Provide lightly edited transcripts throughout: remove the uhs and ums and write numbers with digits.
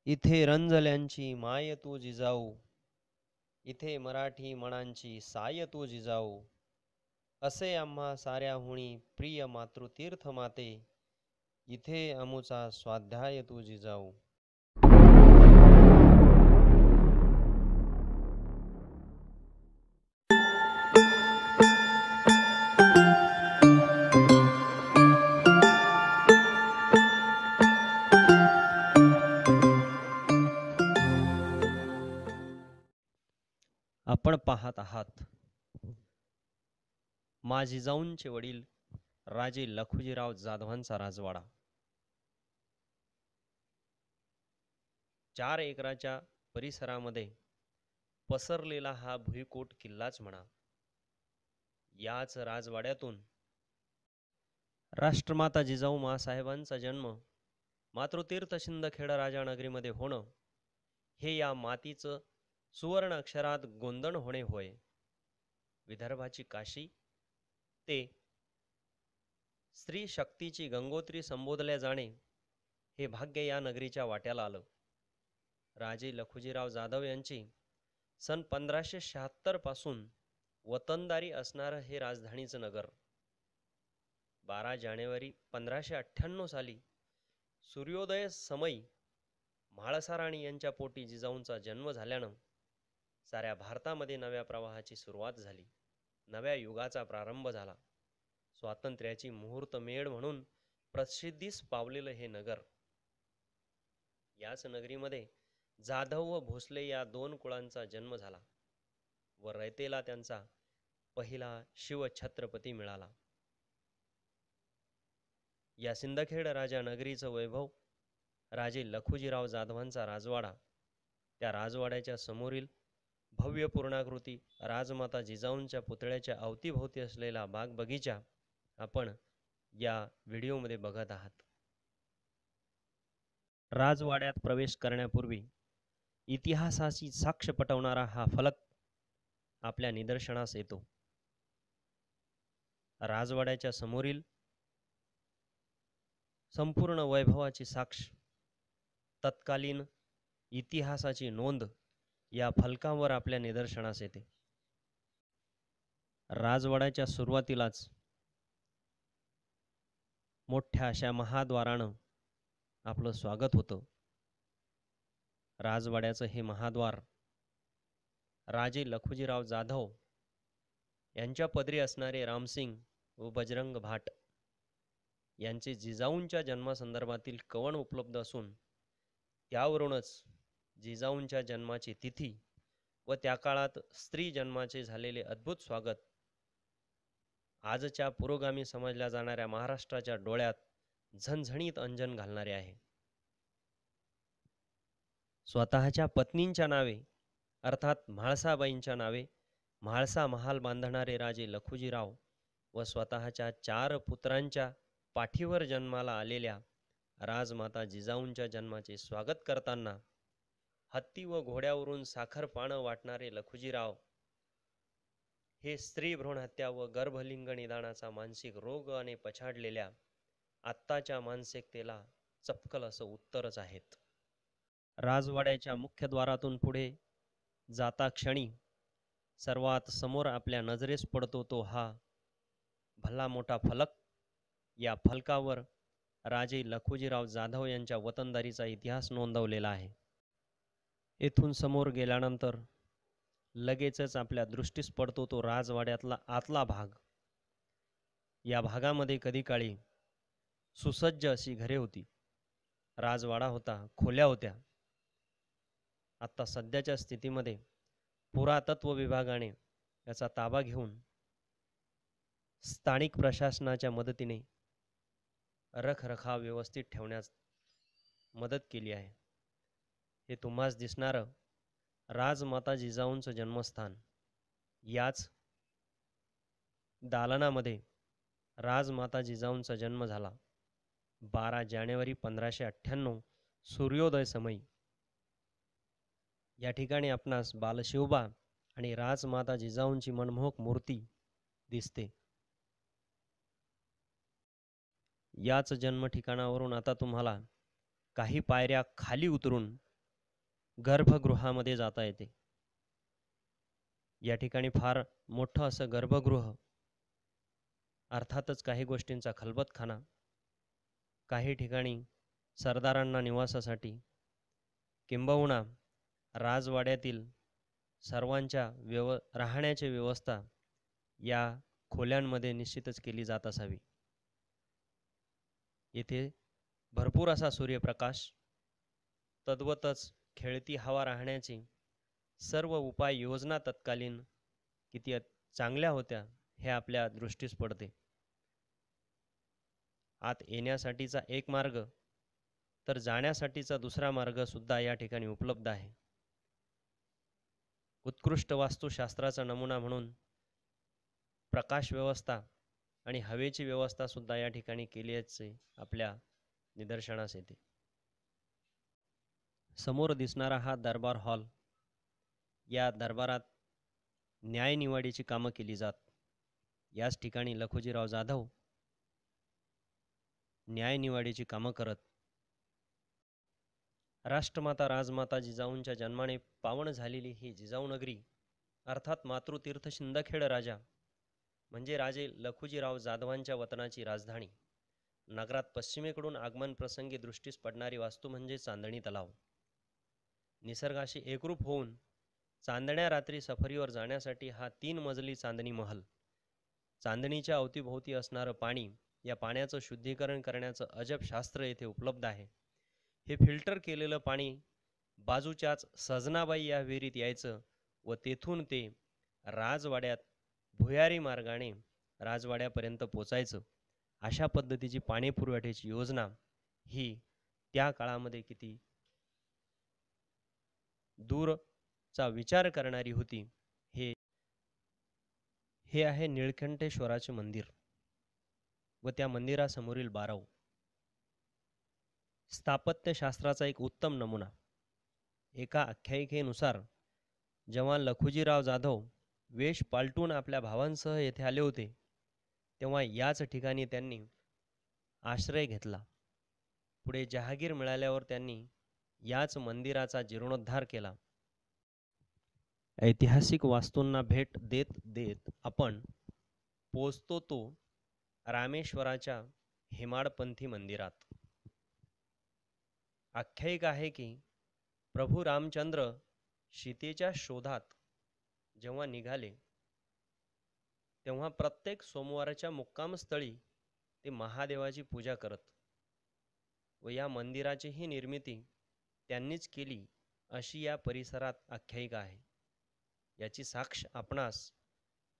इथे रंजल्यांची माय तू जिजाऊ, इथे मराठी मनांची साय तू जिजाऊ, असे आम्हा साऱ्याहुनी प्रिय मातृतीर्थ माते, इथे अमुचा स्वाध्याय तू जिजाऊ. आपण पाहत आहात मा जिजाऊंचे वडील राजे लखुजीराव जाधवांचा राजवाडा. 4 एकराच्या परिसरामध्ये पसरलेला हा भुईकोट किल्लाच म्हणा. याच राजवाड्यातून राष्ट्रमाता जिजाऊ मासाहेबांचा जन्म मातृतीर्थ शिंदखेड राजानगरीमध्ये होणं हे या मातीचं सुवर्ण अक्षरात गोंदण होणे होय. विदर्भाची काशी ते स्त्री शक्तीची गंगोत्री संबोधल्या जाणे हे भाग्य या नगरीच्या वाट्याला आलं. राजे लखुजीराव जाधव यांची सन 1576 पासून वतनदारी असणारं हे राजधानीचं नगर 12 जानेवारी 1598 साली सूर्योदय समयी म्हाळसा राणी यांच्या पोटी जिजाऊंचा जन्म झाल्यानं साऱ्या भारतामध्ये नव्या प्रवाहाची सुरुवात झाली. नव्या युगाचा प्रारंभ झाला. स्वातंत्र्याची मुहूर्तमेढ म्हणून प्रसिद्धीस पावलेलं हे नगर. याच नगरीमध्ये जाधव व भोसले या 2 कुळांचा जन्म झाला व रयतेला त्यांचा पहिला शिवछत्रपती मिळाला. या सिंदखेड राजा नगरीचं वैभव राजे लखुजीराव जाधवांचा राजवाडा, त्या राजवाड्याच्या समोरील भव्य पूर्णाकृती राजमाता जिजाऊंच्या पुतळ्याच्या अवतीभोवती असलेला बाग बगीचा आपण या व्हिडिओमध्ये बघत आहात. राजवाड्यात प्रवेश करण्यापूर्वी इतिहासाची साक्ष पटवणारा हा फलक आपल्या निदर्शनास येतो. राजवाड्याच्या समोरील संपूर्ण वैभवाची साक्ष, तत्कालीन इतिहासाची नोंद या फलकावर आपल्या निदर्शनास येते. राजवाड्याच्या सुरुवातीलाच मोठ्या अशा महाद्वारानं आपलं स्वागत होतं. राजवाड्याचं हे महाद्वार राजे लखुजीराव जाधव यांच्या पदरी असणारे रामसिंग व बजरंग भाट यांचे जिजाऊंच्या जन्मासंदर्भातील कवन उपलब्ध असून त्यावरूनच जिजाऊंच्या जन्माची तिथी व त्या काळात स्त्री जन्माचे झालेले अद्भुत स्वागत आजच्या पुरोगामी समजल्या जाणाऱ्या महाराष्ट्राच्या डोळ्यात झणझणीत अंजन घालणारे आहे. स्वतःच्या पत्नींच्या नावे अर्थात म्हाळसाबाईंच्या नावे म्हाळसा महाल बांधणारे राजे लखुजीराव व स्वतःच्या 4 पुत्रांच्या पाठीवर जन्माला आलेल्या राजमाता जिजाऊंच्या जन्माचे स्वागत करताना हत्ती व घोड्यावरून साखर पानं वाटणारे लखुजीराव हे स्त्री भ्रूण हत्या व गर्भलिंग निदानाचा मानसिक रोग आणि पछाडलेल्या आत्ताच्या मानसिकतेला चपकल असं उत्तरच आहेत. राजवाड्याच्या मुख्य द्वारातून पुढे जाता क्षणी सर्वात समोर आपल्या नजरेस पडतो तो हा भला मोठा फलक. या फलकावर राजे लखुजीराव जाधव यांच्या वतनदारीचा इतिहास नोंदवलेला आहे. येथून समोर गेल्यानंतर लगेचच आपल्या दृष्टीस पडतो तो राजवाड्यातला आतला भाग. या भागामध्ये कधी काळी सुसज्ज अशी घरे होती, राजवाडा होता, खोल्या होत्या. आता सध्याच्या स्थितीमध्ये पुरातत्व विभागाने याचा ताबा घेऊन स्थानिक प्रशासनाच्या मदतीने रखरखाव व्यवस्थित ठेवण्यास मदत केली आहे. हे तुम्हास दिसणारं राजमाता जिजाऊंचं जन्मस्थान, याच दालनामध्ये राजमाता जिजाऊंचा जन्म झाला 12 जानेवारी 1598 सूर्योदय समयी. या ठिकाणी आपणास बालशिवबा आणि राजमाता जिजाऊंची मनमोहक मूर्ती दिसते. याच जन्म ठिकाणावरून आता तुम्हाला काही पायऱ्या खाली उतरून गर्भगृहामध्ये जाता येते. या ठिकाणी फार मोठं असं गर्भगृह, अर्थातच काही गोष्टींचा खलबतखाना, काही ठिकाणी सरदारांना निवासासाठी, किंबहुना राजवाड्यातील सर्वांच्या राहण्याची व्यवस्था या खोल्यांमध्ये निश्चितच केली जात असावी. येथे भरपूर असा सूर्यप्रकाश, तद्वतच खेळती हवा राहण्याची सर्व उपाय योजना तत्कालीन किती चांगल्या होत्या हे आपल्या दृष्टीस पडते. आत येण्यासाठीचा एक मार्ग तर जाण्यासाठीचा दुसरा मार्ग सुद्धा या ठिकाणी उपलब्ध आहे. उत्कृष्ट वास्तुशास्त्राचा नमुना म्हणून प्रकाश व्यवस्था आणि हवेची व्यवस्था सुद्धा या ठिकाणी केल्याचे आपल्या निदर्शनास येते. समोर दिसणारा हा दरबार हॉल, या दरबारात न्यायनिवाडीची कामं केली जात. याच ठिकाणी लखुजीराव जाधव न्यायनिवाडीची कामं करत. राष्ट्रमाता राजमाता जिजाऊंच्या जन्माने पावन झालेली ही जिजाऊ नगरी, अर्थात मातृतीर्थ शिंदखेड राजा म्हणजे राजे लखुजीराव जाधवांच्या वतनाची राजधानी, नगरात पश्चिमेकडून आगमन प्रसंगी दृष्टीस पडणारी वास्तू म्हणजे चांदणी तलाव. निसर्गाशी एकरूप होऊन चांदण्या रात्री सफरीवर जाण्यासाठी हा 3 मजली चांदणी महल, चांदणीच्या अवतीभोवती असणारं पाणी, या पाण्याचं शुद्धीकरण करण्याचं अजब शास्त्र येथे उपलब्ध आहे. हे फिल्टर केलेलं पाणी बाजूच्याच सजनाबाई या विहिरीत यायचं व तेथून ते राजवाड्यात भुयारी मार्गाने राजवाड्यापर्यंत पोचायचं. अशा पद्धतीची पाणी पुरवठ्याची योजना ही त्या काळामध्ये किती दूरचा विचार करणारी होती. हे आहे निळकंठेश्वराचे मंदिर व त्या मंदिरासमोरील बारव. स्थापत्यशास्त्राचा एक उत्तम नमुना. एका आख्यायिकेनुसार जेव्हा लखुजीराव जाधव वेश पालटून आपल्या भावांसह येथे आले होते, तेव्हा याच ठिकाणी त्यांनी आश्रय घेतला. पुढे जहागीर मिळाल्यावर त्यांनी याच मंदिराचा जीर्णोद्धार केला. ऐतिहासिक वास्तूंना भेट देत देत आपण पोचतो तो रामेश्वराच्या हेमाडपंथी मंदिरात. आख्यायिक आहे की प्रभू रामचंद्र सीतेच्या शोधात जेव्हा निघाले, तेव्हा प्रत्येक सोमवारच्या मुक्कामस्थळी ते महादेवाची पूजा करत व या मंदिराचीही निर्मिती त्यांनीच केली अशी या परिसरात आख्यायिका आहे. याची साक्ष आपणास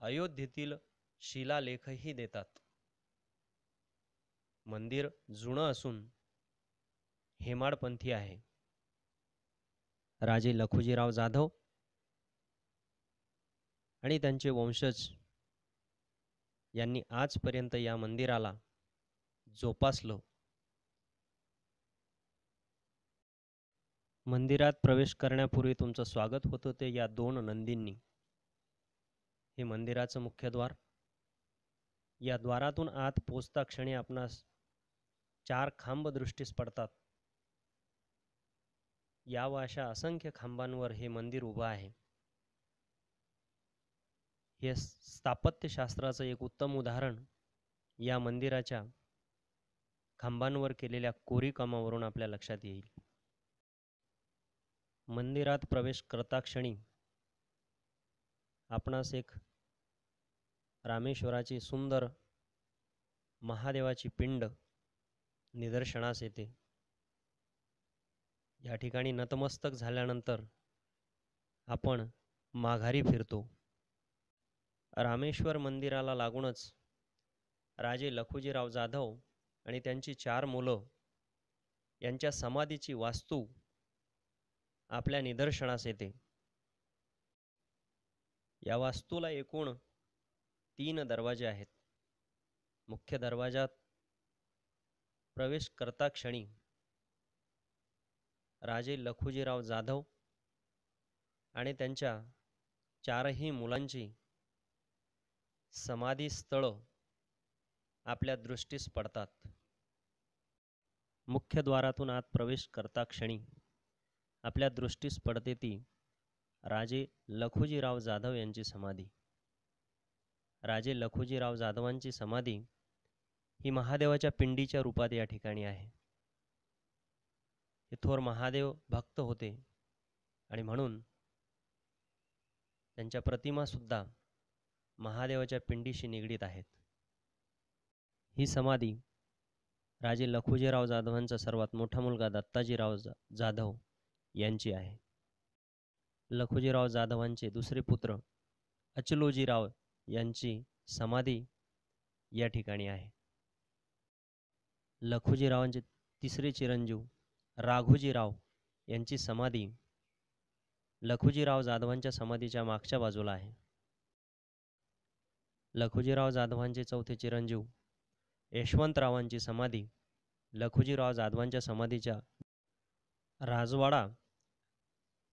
अयोध्येतील शिलालेखही देतात. मंदिर जुनं असून हेमाडपंथी आहे. राजे लखुजीराव जाधव आणि त्यांचे वंशज यांनी आजपर्यंत या मंदिराला जोपासलं. मंदिरात प्रवेश करण्यापूर्वी तुमचं स्वागत होतं ते या 2 नंदींनी. हे मंदिराचं मुख्य द्वार. या द्वारातून आत पोचता क्षणी आपणास 4 खांब दृष्टीस पडतात. या व अशा असंख्य खांबांवर हे मंदिर उभं आहे. हे स्थापत्यशास्त्राचं एक उत्तम उदाहरण या मंदिराच्या खांबांवर केलेल्या कोरीकामावरून आपल्या लक्षात येईल. मंदिरात प्रवेश करता क्षणी आपणास एक रामेश्वराची सुंदर महादेवाची पिंड निदर्शनास येते. या ठिकाणी नतमस्तक झाल्यानंतर आपण माघारी फिरतो. रामेश्वर मंदिराला लागूनच राजे लखुजीराव जाधव आणि त्यांची 4 मुलं यांच्या समाधीची वास्तू आपल्या निदर्शनास येते. या वास्तूला एकूण 3 दरवाजे आहेत. मुख्य दरवाजात प्रवेश करता क्षणी राजे लखुजीराव जाधव आणि त्यांच्या 4ही मुलांची समाधी स्थळ आपल्या दृष्टीस पडतात. मुख्य द्वारातून आत प्रवेश करता क्षणी आपल्या दृष्टीस पडते ती राजे लखुजीराव जाधव यांची समाधी. राजे लखुजीराव जाधवांची समाधी ही महादेवाच्या पिंडीच्या रूपात या ठिकाणी आहे. हे थोर महादेव भक्त होते आणि म्हणून त्यांच्या प्रतिमा सुद्धा महादेवाच्या पिंडीशी निगडीत आहेत. ही समाधी राजे लखुजीराव जाधवांचा सर्वात मोठा मुलगा दत्ताजीराव जाधव यांची आहे. लखुजीराव जाधवांचे दुसरे पुत्र अचलोजीराव यांची समाधी या ठिकाणी आहे. लखुजीरावांचे तिसरे चिरंजीव राघोजीराव यांची समाधी लखुजीराव जाधवांच्या समाधीच्या मागच्या बाजूला आहे. लखुजीराव जाधवांचे चौथे चिरंजीव यशवंतरावांची समाधी लखुजीराव जाधवांच्या समाधीच्या राजवाडा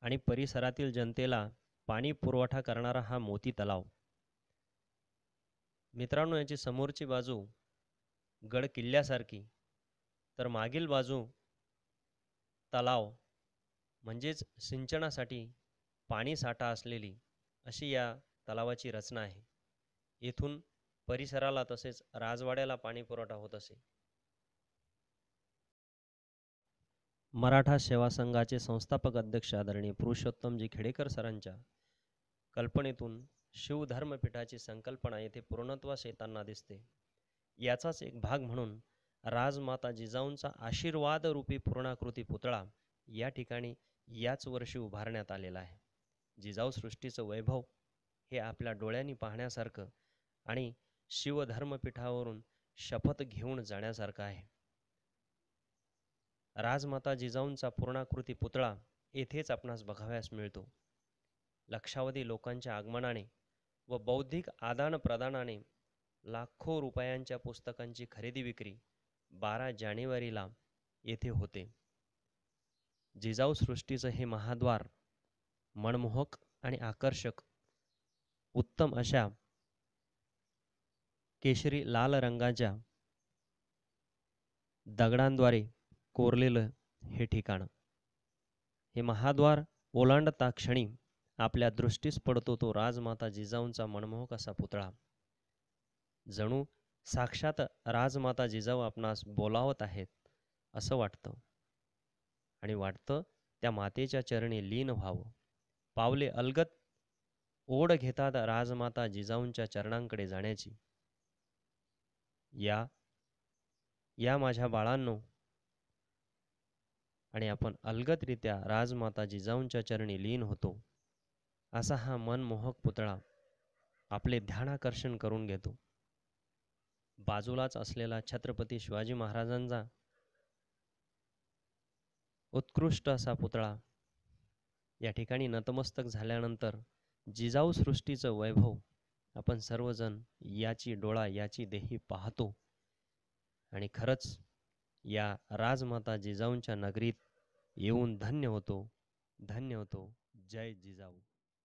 आणि परिसरातील जनतेला पाणी पुरवठा करणारा हा मोती तलाव. मित्रांनो, याची समोरची बाजू गड किल्ल्यासारखी, तर मागील बाजू तलाव म्हणजेच सिंचनासाठी पाणी साठा असलेली अशी या तलावाची रचना आहे. येथून परिसराला तसेच राजवाड्याला पाणी पुरवठा होत असे. मराठा सेवा संघाचे संस्थापक अध्यक्ष आदरणीय पुरुषोत्तमजी खेडेकर सरांच्या कल्पनेतून शिवधर्मपीठाची संकल्पना येथे पूर्णत्वास येताना दिसते. याचाच एक भाग म्हणून राजमाता जिजाऊंचा आशीर्वाद रूपी पूर्णाकृती पुतळा या ठिकाणी याच वर्षी उभारण्यात आलेला आहे. जिजाऊ सृष्टीचं वैभव हे आपल्या डोळ्यांनी पाहण्यासारखं आणि शिवधर्मपीठावरून शपथ घेऊन जाण्यासारखं आहे. राजमाता जिजाऊंचा पूर्णाकृती पुतळा येथेच आपणास बघाव्यास मिळतो. लक्षावधी लोकांच्या आगमनाने व बौद्धिक आदानप्रदानाने लाखो रुपयांच्या पुस्तकांची खरेदी विक्री 12 जानेवारीला येथे होते. जिजाऊ सृष्टीचं हे महाद्वार मनमोहक आणि आकर्षक उत्तम अशा केशरी लाल रंगाच्या दगडांद्वारे कोरलेलं हे ठिकाण. हे महाद्वार ओलांडता क्षणी आपल्या दृष्टीस पडतो तो राजमाता जिजाऊंचा मनमोहक असा पुतळा. जणू साक्षात राजमाता जिजाऊ आपणास बोलावत आहेत असं वाटतं आणि वाटतं त्या मातेच्या चरणी लीन व्हावं. पावले अलगद ओढ घेतात राजमाता जिजाऊंच्या चरणांकडे जाण्याची. या माझ्या बाळांनो, आणि आपण अलगदरित्या राजमाता जिजाऊंच्या चरणी लीन होतो. असा हा मनमोहक पुतळा आपले ध्यानाकर्षण करून घेतो. बाजूलाच असलेला छत्रपती शिवाजी महाराजांचा उत्कृष्ट असा पुतळा या ठिकाणी नतमस्तक झाल्यानंतर जिजाऊ सृष्टीचं वैभव आपण सर्वजण याची डोळा याची देही पाहतो आणि खरंच या राजमाता जिजाऊंच्या नगरीत येऊन धन्य होतो. धन्य होतो. जय जिजाऊ.